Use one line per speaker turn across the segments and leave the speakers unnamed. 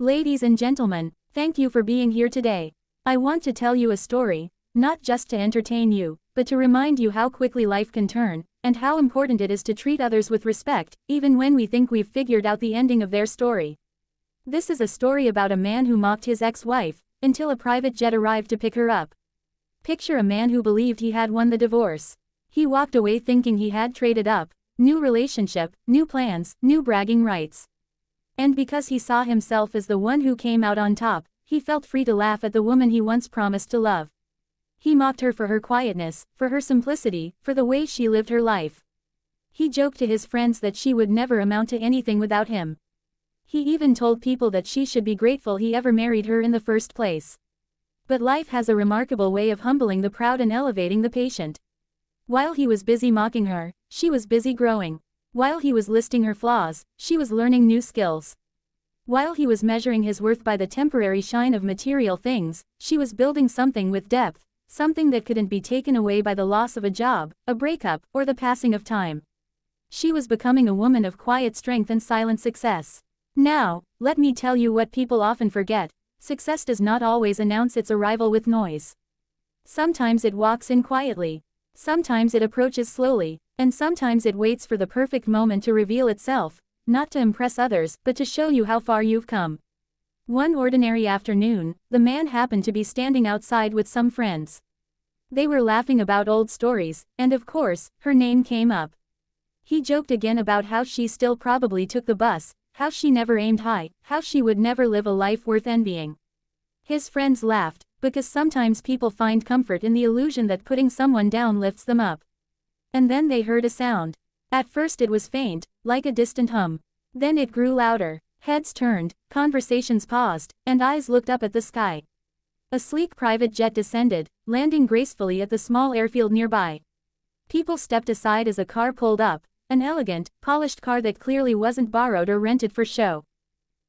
Ladies and gentlemen, thank you for being here today. I want to tell you a story, not just to entertain you, but to remind you how quickly life can turn, and how important it is to treat others with respect, even when we think we've figured out the ending of their story. This is a story about a man who mocked his ex-wife, until a private jet arrived to pick her up. Picture a man who believed he had won the divorce. He walked away thinking he had traded up, new relationship, new plans, new bragging rights. And because he saw himself as the one who came out on top, he felt free to laugh at the woman he once promised to love. He mocked her for her quietness, for her simplicity, for the way she lived her life. He joked to his friends that she would never amount to anything without him. He even told people that she should be grateful he ever married her in the first place. But life has a remarkable way of humbling the proud and elevating the patient. While he was busy mocking her, she was busy growing. While he was listing her flaws, she was learning new skills. While he was measuring his worth by the temporary shine of material things, she was building something with depth, something that couldn't be taken away by the loss of a job, a breakup, or the passing of time. She was becoming a woman of quiet strength and silent success. Now, let me tell you what people often forget: success does not always announce its arrival with noise. Sometimes it walks in quietly. Sometimes it approaches slowly, and sometimes it waits for the perfect moment to reveal itself, not to impress others, but to show you how far you've come. One ordinary afternoon, the man happened to be standing outside with some friends. They were laughing about old stories, and of course, her name came up. He joked again about how she still probably took the bus, how she never aimed high, how she would never live a life worth envying. His friends laughed, because sometimes people find comfort in the illusion that putting someone down lifts them up. And then they heard a sound. At first it was faint, like a distant hum. Then it grew louder. Heads turned, conversations paused, and eyes looked up at the sky. A sleek private jet descended, landing gracefully at the small airfield nearby. People stepped aside as a car pulled up, an elegant, polished car that clearly wasn't borrowed or rented for show.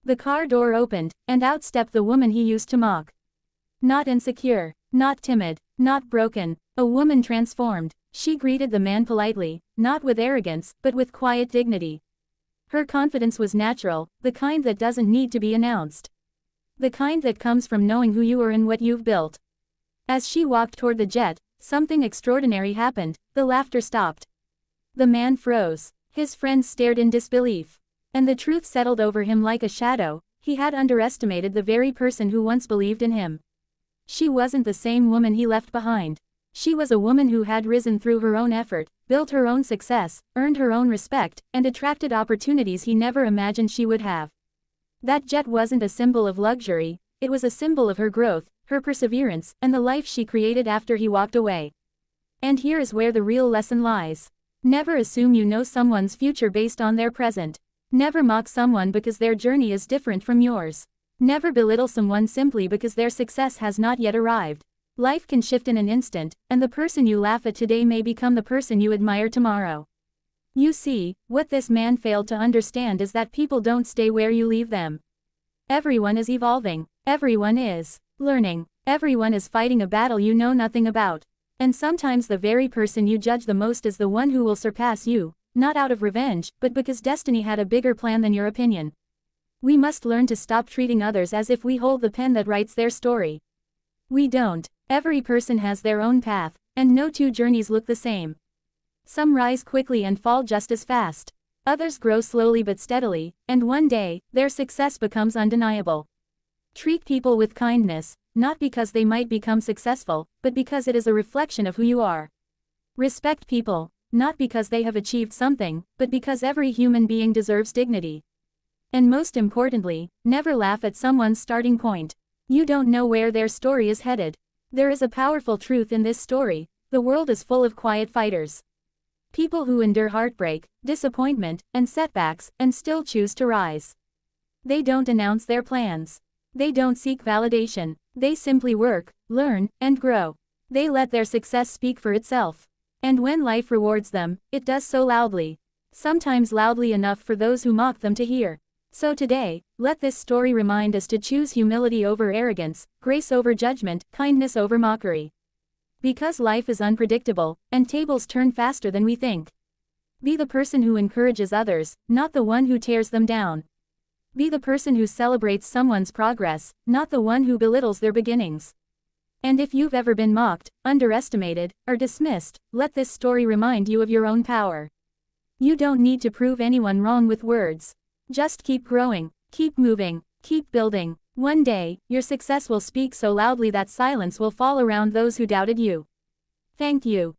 The car door opened, and out stepped the woman he used to mock. Not insecure, not timid, not broken, a woman transformed. She greeted the man politely, not with arrogance, but with quiet dignity. Her confidence was natural, the kind that doesn't need to be announced. The kind that comes from knowing who you are and what you've built. As she walked toward the jet, something extraordinary happened. The laughter stopped. The man froze. His friends stared in disbelief. And the truth settled over him like a shadow: he had underestimated the very person who once believed in him. She wasn't the same woman he left behind. She was a woman who had risen through her own effort, built her own success, earned her own respect, and attracted opportunities he never imagined she would have. That jet wasn't a symbol of luxury, it was a symbol of her growth, her perseverance, and the life she created after he walked away. And here is where the real lesson lies. Never assume you know someone's future based on their present. Never mock someone because their journey is different from yours. Never belittle someone simply because their success has not yet arrived. Life can shift in an instant, and the person you laugh at today may become the person you admire tomorrow. You see, what this man failed to understand is that people don't stay where you leave them. Everyone is evolving. Everyone is learning. Everyone is fighting a battle you know nothing about. And sometimes the very person you judge the most is the one who will surpass you, not out of revenge, but because destiny had a bigger plan than your opinion. We must learn to stop treating others as if we hold the pen that writes their story. We don't. Every person has their own path, and no two journeys look the same. Some rise quickly and fall just as fast. Others grow slowly but steadily, and one day, their success becomes undeniable. Treat people with kindness, not because they might become successful, but because it is a reflection of who you are. Respect people, not because they have achieved something, but because every human being deserves dignity. And most importantly, never laugh at someone's starting point. You don't know where their story is headed. There is a powerful truth in this story: the world is full of quiet fighters. People who endure heartbreak, disappointment, and setbacks, and still choose to rise. They don't announce their plans. They don't seek validation. They simply work, learn, and grow. They let their success speak for itself. And when life rewards them, it does so loudly. Sometimes loudly enough for those who mock them to hear. So today, let this story remind us to choose humility over arrogance, grace over judgment, kindness over mockery. Because life is unpredictable, and tables turn faster than we think. Be the person who encourages others, not the one who tears them down. Be the person who celebrates someone's progress, not the one who belittles their beginnings. And if you've ever been mocked, underestimated, or dismissed, let this story remind you of your own power. You don't need to prove anyone wrong with words. Just keep growing, keep moving, keep building. One day, your success will speak so loudly that silence will fall around those who doubted you. Thank you.